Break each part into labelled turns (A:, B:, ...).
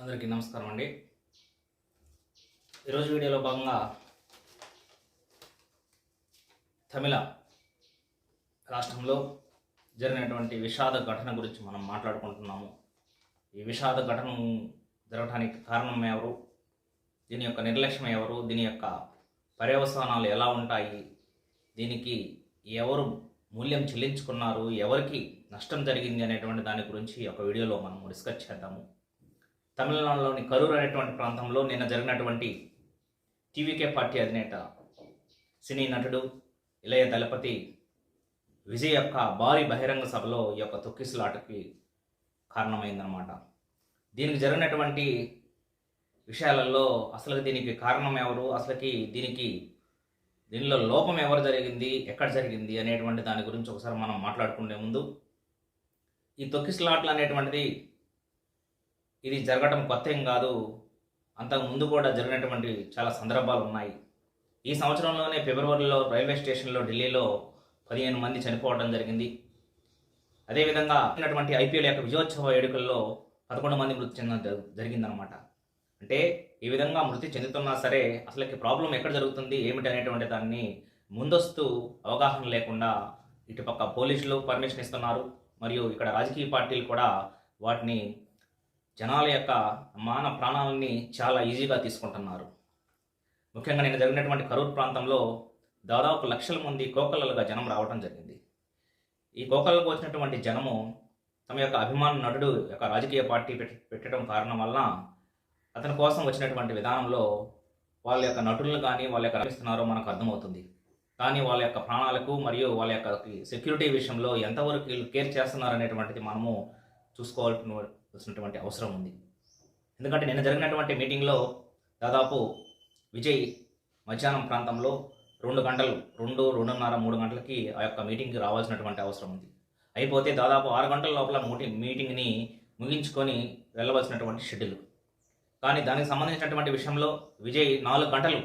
A: అందరికీ నమస్కారం అండి. ఈరోజు వీడియోలో భాగంగా తమిళ రాష్ట్రంలో జరిగినటువంటి విషాద ఘటన గురించి మనం మాట్లాడుకుంటున్నాము. ఈ విషాద ఘటన జరగడానికి కారణం ఎవరు, దీని యొక్క నిర్లక్ష్యం ఎవరు, దీని యొక్క పర్యవసానాలు ఎలా ఉంటాయి, దీనికి ఎవరు మూల్యం చెల్లించుకున్నారు, ఎవరికి నష్టం జరిగింది అనేటువంటి దాని గురించి ఒక వీడియోలో మనం డిస్కస్ చేద్దాము. తమిళనాడులోని కరూర్ అనేటువంటి ప్రాంతంలో నిన్న జరిగినటువంటి టీవీకే పార్టీ అధినేత సినీ నటుడు ఇళయ దళపతి విజయ్ యొక్క భారీ బహిరంగ సభలో ఈ యొక్క తొక్కిసలాటకి కారణమైందనమాట. దీనికి జరిగినటువంటి విషయాలలో అసలు దీనికి కారణం ఎవరు, అసలుకి దీనిలో లోపం ఎవరు జరిగింది, ఎక్కడ జరిగింది అనేటువంటి దాని గురించి ఒకసారి మనం మాట్లాడుకునే ముందు, ఈ తొక్కిసలాట్లు అనేటువంటిది ఇది జరగటం కొత్త ఏం కాదు. అంతకు ముందు కూడా జరిగినటువంటి చాలా సందర్భాలు ఉన్నాయి. ఈ సంవత్సరంలోనే ఫిబ్రవరిలో రైల్వే స్టేషన్లో ఢిల్లీలో 15 మంది చనిపోవడం జరిగింది. అదేవిధంగా ఉన్నటువంటి ఐపీఎల్ యొక్క విజయోత్సవ వేడుకల్లో 11 మంది మృతి చెందడం జరిగిందనమాట. అంటే ఈ విధంగా మృతి చెందుతున్నా సరే అసలుకి ప్రాబ్లం ఎక్కడ జరుగుతుంది ఏమిటి అనేటువంటి దాన్ని ముందస్తు అవగాహన లేకుండా ఇటుపక్క పోలీసులు పర్మిషన్ ఇస్తున్నారు, మరియు ఇక్కడ రాజకీయ పార్టీలు కూడా వాటిని జనాల యొక్క మాన ప్రాణాలని చాలా ఈజీగా తీసుకుంటున్నారు. ముఖ్యంగా నిన్న జరిగినటువంటి కరూర్ ప్రాంతంలో దాదాపు లక్షల మంది కోకలలుగా జనం రావడం జరిగింది. ఈ కోకలకు వచ్చినటువంటి జనము తమ యొక్క అభిమాన నటుడు యొక్క రాజకీయ పార్టీ పెట్టడం కారణం వల్ల అతని కోసం వచ్చినటువంటి విధానంలో వాళ్ళ యొక్క నటులను కానీ వాళ్ళ యొక్క రక్షిస్తున్నారో మనకు అర్థమవుతుంది. కానీ వాళ్ళ యొక్క ప్రాణాలకు మరియు వాళ్ళ యొక్క సెక్యూరిటీ విషయంలో ఎంతవరకు కేర్ చేస్తున్నారు అనేటువంటిది మనము చూసుకోవాల్సినటువంటి అవసరం ఉంది. ఎందుకంటే నిన్న జరిగినటువంటి మీటింగ్లో దాదాపు విజయ్ మధ్యాహ్నం ప్రాంతంలో 2:30, 3 గంటలకి ఆ యొక్క మీటింగ్కి రావాల్సినటువంటి అవసరం ఉంది. అయిపోతే దాదాపు 6 గంటల లోపల మీటింగ్ని ముగించుకొని వెళ్ళవలసినటువంటి షెడ్యూల్. కానీ దానికి సంబంధించినటువంటి విషయంలో విజయ్ 4 గంటలు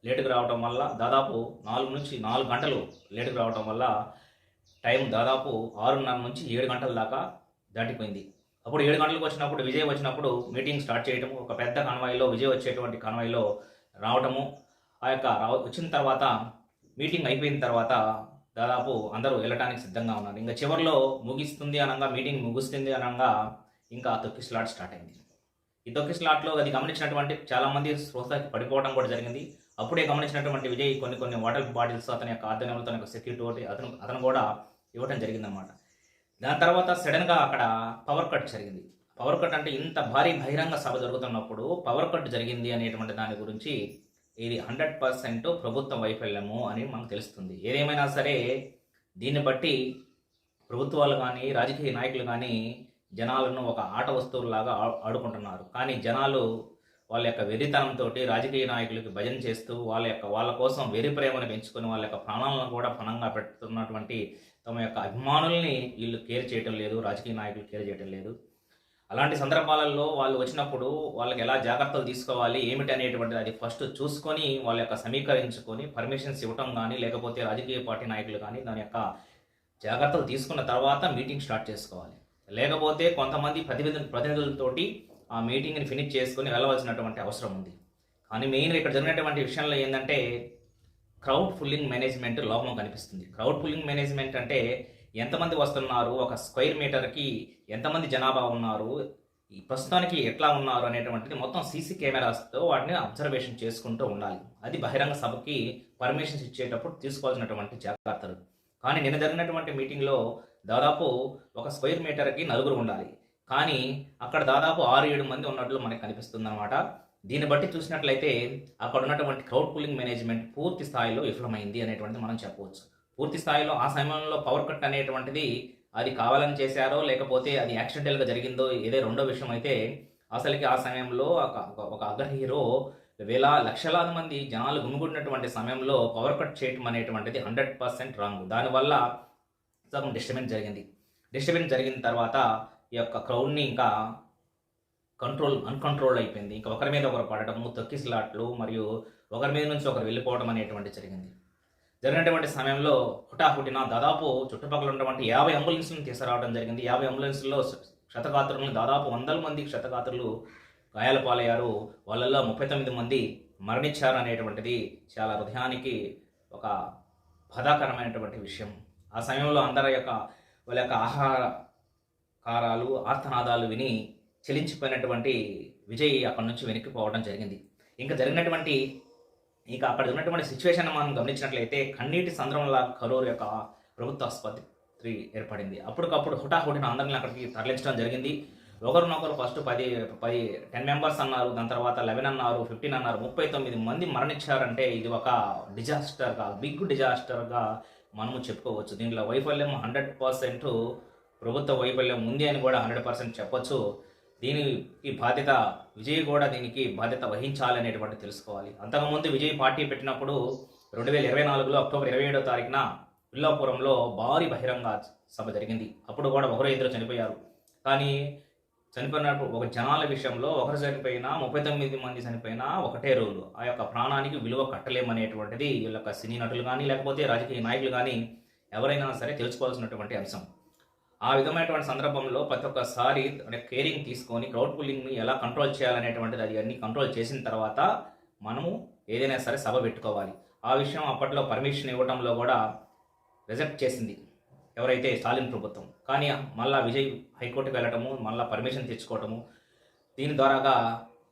A: లేటుకు రావడం వల్ల, దాదాపు 4 నుంచి 4 గంటలు లేటుకు రావడం వల్ల టైం దాదాపు 6:30 నుంచి 7 గంటల దాకా దాటిపోయింది. అప్పుడు 7 గంటలకు వచ్చినప్పుడు విజయ్ వచ్చినప్పుడు మీటింగ్ స్టార్ట్ చేయటము, ఒక పెద్ద కాన్వాయ్లో విజయ్ వచ్చేటువంటి కాన్వాయ్లో రావటము, ఆ యొక్క వచ్చిన తర్వాత మీటింగ్ అయిపోయిన తర్వాత దాదాపు అందరూ వెళ్ళటానికి సిద్ధంగా ఉన్నారు. ఇంకా చివరిలో ముగిస్తుంది అనగా, మీటింగ్ ముగుస్తుంది అనగా ఇంకా తొక్కిసలాట్ స్టార్ట్ అయింది. ఈ తొక్కిసలాట్లో అది గమనించినటువంటి చాలామంది స్పృహకి పడిపోవడం కూడా జరిగింది. అప్పుడే గమనించినటువంటి విజయ్ కొన్ని వాటర్ బాటిల్స్ అతని యొక్క ఆధ్వర్యంలో తన యొక్క సెక్యూరిటీ అతను కూడా ఇవ్వడం జరిగిందనమాట. దాని తర్వాత సడన్గా అక్కడ పవర్ కట్ జరిగింది. పవర్ కట్ అంటే ఇంత భారీ బహిరంగ సభ జరుగుతున్నప్పుడు పవర్ కట్ జరిగింది అనేటువంటి దాని గురించి ఇది 100% ప్రభుత్వ వైఫల్యము అని మనకు తెలుస్తుంది. ఏదేమైనా సరే దీన్ని బట్టి ప్రభుత్వాలు కానీ రాజకీయ నాయకులు కానీ జనాలను ఒక ఆట వస్తువులాగా ఆడుకుంటున్నారు. కానీ జనాలు వాళ్ళ యొక్క వెర్రితనంతో రాజకీయ నాయకులకి భజన చేస్తూ వాళ్ళ కోసం వెర్రి ప్రేమను పెంచుకొని వాళ్ళ యొక్క ప్రాణాలను కూడా పణంగా పెడుతున్నటువంటి తమ యొక్క అభిమానుల్ని వీళ్ళు కేర్ చేయటం లేదు, రాజకీయ నాయకులు కేర్ చేయటం లేదు. అలాంటి సందర్భాలలో వాళ్ళు వచ్చినప్పుడు వాళ్ళకి ఎలా జాగ్రత్తలు తీసుకోవాలి ఏమిటి అనేటువంటిది అది ఫస్ట్ చూసుకొని వాళ్ళ యొక్క సమీకరించుకొని పర్మిషన్స్ ఇవ్వటం కానీ, లేకపోతే రాజకీయ పార్టీ నాయకులు కానీ దాని యొక్క జాగ్రత్తలు తీసుకున్న తర్వాత మీటింగ్ స్టార్ట్ చేసుకోవాలి. లేకపోతే కొంతమంది ప్రతినిధులతోటి ఆ మీటింగ్ని ఫినిష్ చేసుకొని వెళ్ళవలసినటువంటి అవసరం ఉంది. కానీ మెయిన్గా ఇక్కడ జరిగినటువంటి విషయంలో ఏంటంటే క్రౌడ్ పుల్లింగ్ మేనేజ్మెంట్ లోపం కనిపిస్తుంది. క్రౌడ్ పుల్లింగ్ మేనేజ్మెంట్ అంటే ఎంతమంది వస్తున్నారు, ఒక స్క్వేర్ మీటర్కి ఎంతమంది జనాభా ఉన్నారు, ఈ ప్రస్తుతానికి ఎట్లా ఉన్నారు అనేటువంటిది మొత్తం సీసీ కెమెరాస్తో వాటిని అబ్జర్వేషన్ చేసుకుంటూ ఉండాలి. అది బహిరంగ సభకి పర్మిషన్స్ ఇచ్చేటప్పుడు తీసుకోవాల్సినటువంటి జాగ్రత్తలు. కానీ నిన్న జరిగినటువంటి మీటింగ్లో దాదాపు ఒక స్క్వేర్ మీటర్కి 4 ఉండాలి. కానీ అక్కడ దాదాపు 6-7 మంది ఉన్నట్లు మనకు కనిపిస్తుంది అనమాట. దీన్ని బట్టి చూసినట్లయితే అక్కడ ఉన్నటువంటి క్రౌడ్ పుల్లింగ్ మేనేజ్మెంట్ పూర్తి స్థాయిలో విఫలమైంది అనేటువంటిది మనం చెప్పవచ్చు. పూర్తి స్థాయిలో ఆ సమయంలో పవర్ కట్ అనేటువంటిది అది కావాలని చేశారో లేకపోతే అది యాక్సిడెంటల్గా జరిగిందో ఇదే రెండో విషయం అయితే, అసలుకి ఆ సమయంలో ఒక అగ్ర హీరో లక్షలాది మంది జనాలు గుమిగూడినటువంటి సమయంలో పవర్ కట్ చేయటం అనేటువంటిది 100% రాంగ్. దానివల్ల సగం డిస్టర్బెన్స్ జరిగిన తర్వాత ఈ యొక్క క్రౌడ్ని ఇంకా అన్కంట్రోల్ అయిపోయింది. ఇంకా ఒకరి మీద ఒకరు పడటము, తొక్కిసలాట్లు మరియు ఒకరి మీద నుంచి ఒకరు వెళ్ళిపోవడం అనేటువంటి జరిగినటువంటి సమయంలో హుటాహుటిన దాదాపు చుట్టుపక్కల ఉన్నటువంటి 50 అంబులెన్స్లను తీసుకురావడం జరిగింది. 50 అంబులెన్స్లో క్షతగాత్రులను దాదాపు 100 మంది క్షతగాత్రులు గాయాల పాలయ్యారు. వాళ్ళల్లో 39 మంది మరణించారు అనేటువంటిది చాలా హృదయానికి ఒక బాధాకరమైనటువంటి విషయం. ఆ సమయంలో వాళ్ళ యొక్క ఆహాకారాలు, ఆర్తనాదాలు విని చెలించిపోయినటువంటి విజయ్ అక్కడి నుంచి వెనక్కిపోవడం జరిగింది. ఇంకా అక్కడ ఉన్నటువంటి సిచ్యువేషన్ మనం గమనించినట్లయితే కన్నీటి సంద్రంలా కరూరు యొక్క ప్రభుత్వ ఆసుపత్రి ఏర్పడింది. అప్పటికప్పుడు హుటాహుటిన అందరిని అక్కడికి తరలించడం జరిగింది. ఒకరినొకరు ఫస్ట్ 10 మెంబర్స్ అన్నారు, దాని తర్వాత 11 అన్నారు, 15 అన్నారు, 39 మంది మరణించారంటే ఇది ఒక డిజాస్టర్గా, బిగ్ డిజాస్టర్గా మనము చెప్పుకోవచ్చు. దీంట్లో వైఫల్యం 100% ప్రభుత్వ వైఫల్యం ఉంది అని కూడా 100% చెప్పొచ్చు. దీనికి బాధ్యత విజయ్ కూడా దీనికి బాధ్యత వహించాలనేటువంటి తెలుసుకోవాలి. అంతకుముందు విజయ్ పార్టీ పెట్టినప్పుడు 2024లో అక్టోబర్ 27వ తారీఖున పిల్లాపురంలో భారీ బహిరంగ సభ జరిగింది. అప్పుడు కూడా ఒకరు ఇద్దరు చనిపోయారు. కానీ చనిపోయినప్పుడు ఒక జనాల విషయంలో ఒకరు చనిపోయినా 39 మంది చనిపోయినా ఒకటే రోజు ఆ యొక్క ప్రాణానికి విలువ కట్టలేమనేటువంటిది వీళ్ళ యొక్క సినీ నటులు కానీ లేకపోతే రాజకీయ నాయకులు కానీ ఎవరైనా సరే తెలుసుకోవాల్సినటువంటి అంశం. ఆ విధమైనటువంటి సందర్భంలో ప్రతి ఒక్కసారి కేరింగ్ తీసుకొని క్రౌడ్ పుల్లింగ్ని ఎలా కంట్రోల్ చేయాలనేటువంటిది అది అన్ని కంట్రోల్ చేసిన తర్వాత మనము ఏదైనా సరే సభ పెట్టుకోవాలి. ఆ విషయం అప్పట్లో పర్మిషన్ ఇవ్వడంలో కూడా రిజెక్ట్ చేసింది ఎవరైతే స్టాలిన్ ప్రభుత్వం. కానీ మళ్ళా విజయ్ హైకోర్టుకు వెళ్ళటము, మళ్ళీ పర్మిషన్ తెచ్చుకోవటము, దీని ద్వారాగా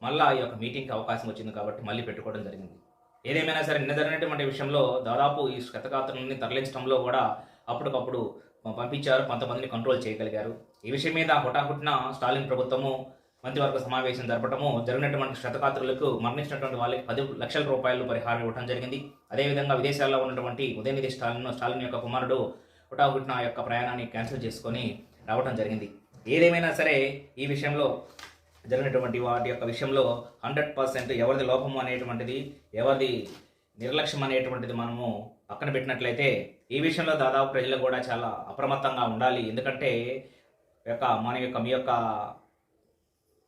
A: మళ్ళీ ఈ యొక్క మీటింగ్కి అవకాశం వచ్చింది కాబట్టి మళ్ళీ పెట్టుకోవడం జరిగింది. ఏదేమైనా సరే నిన్న జరిగినటువంటి విషయంలో దాదాపు ఈ క్షతగాత్రులని తరలించడంలో కూడా అప్పటికప్పుడు పంపించారు, కొంతమందిని కంట్రోల్ చేయగలిగారు. ఈ విషయం మీద హుటాహుటిన స్టాలిన్ ప్రభుత్వము మంత్రివర్గ సమావేశం జరపడము, జరిగినటువంటి క్షతగాత్రులకు మరణించినటువంటి వాళ్ళకి 10 లక్షల రూపాయలు పరిహారం ఇవ్వడం జరిగింది. అదేవిధంగా విదేశాల్లో ఉన్నటువంటి ఉదయనిధి స్టాలిన్ యొక్క కుమారుడు హుటాహుటిన యొక్క ప్రయాణాన్ని క్యాన్సిల్ చేసుకొని రావడం జరిగింది. ఏదేమైనా సరే ఈ విషయంలో జరిగినటువంటి వాటి యొక్క విషయంలో 100% ఎవరిది లోపము అనేటువంటిది, ఎవరిది నిర్లక్ష్యం అనేటువంటిది మనము పక్కన పెట్టినట్లయితే ఈ విషయంలో దాదాపు ప్రజలు కూడా చాలా అప్రమత్తంగా ఉండాలి. ఎందుకంటే మీ యొక్క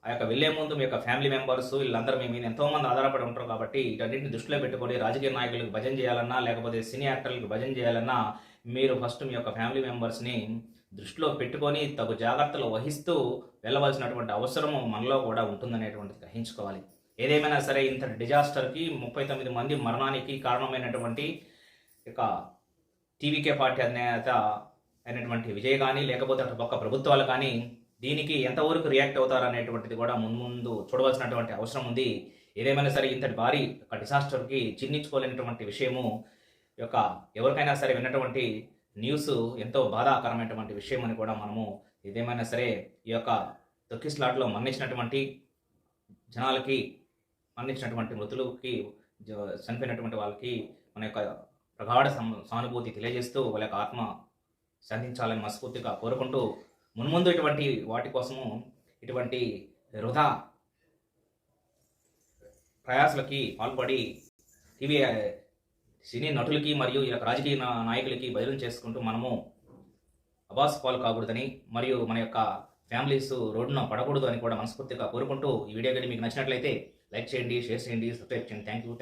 A: ఆ యొక్క వెళ్ళే ముందు మీ యొక్క ఫ్యామిలీ మెంబర్స్ వీళ్ళందరూ మీ మీద ఎంతోమంది ఆధారపడి ఉంటారు. కాబట్టి వీటన్నింటిని దృష్టిలో పెట్టుకొని రాజకీయ నాయకులకు భజన చేయాలన్నా లేకపోతే సినీ యాక్టర్లకు భజన చేయాలన్నా మీరు ఫస్ట్ మీ యొక్క ఫ్యామిలీ మెంబర్స్ని దృష్టిలో పెట్టుకొని తగు జాగ్రత్తలు వహిస్తూ వెళ్ళవలసినటువంటి అవసరము మనలో కూడా ఉంటుందనేటువంటిది గ్రహించుకోవాలి. ఏదేమైనా సరే ఇంతటి డిజాస్టర్కి 39 మంది మరణానికి కారణమైనటువంటి ఇక టీవీకే పార్టీ అధినేత అయినటువంటి విజయ్ కానీ లేకపోతే అటు పక్క ప్రభుత్వాలు కానీ దీనికి ఎంతవరకు రియాక్ట్ అవుతారనేటువంటిది కూడా ముందు చూడవలసినటువంటి అవసరం ఉంది. ఏదేమైనా సరే ఇంతటి భారీ ఒక డిజాస్టర్కి చిన్నించుకోలేనటువంటి విషయము ఎవరికైనా సరే విన్నటువంటి న్యూస్ ఎంతో బాధాకరమైనటువంటి విషయం అని కూడా మనము ఏదేమైనా సరే ఈ యొక్క తొక్కిస్లాట్లో మరణించినటువంటి జనాలకి, మరణించినటువంటి మృతులకి, చనిపోయినటువంటి వాళ్ళకి మన యొక్క ప్రగాఢ సానుభూతి తెలియజేస్తూ వాళ్ళ యొక్క ఆత్మ శాంతించాలని మనస్ఫూర్తిగా కోరుకుంటూ మున్ముందు ఇటువంటి వాటి కోసము ఇటువంటి వృధా ప్రయాసలకి పాల్పడి సినీ నటులకి మరియు ఈ యొక్క రాజకీయ నాయకులకి బదిలీ చేసుకుంటూ మనము అబాస్ పాలు కాకూడదని మరియు మన యొక్క ఫ్యామిలీస్ రోడ్డున పడకూడదు అని కూడా మనస్ఫూర్తిగా కోరుకుంటూ ఈ వీడియో కానీ మీకు నచ్చినట్లయితే లైక్ చేయండి, షేర్ చేయండి, సబ్స్క్రైబ్ చేయండి. Thank you.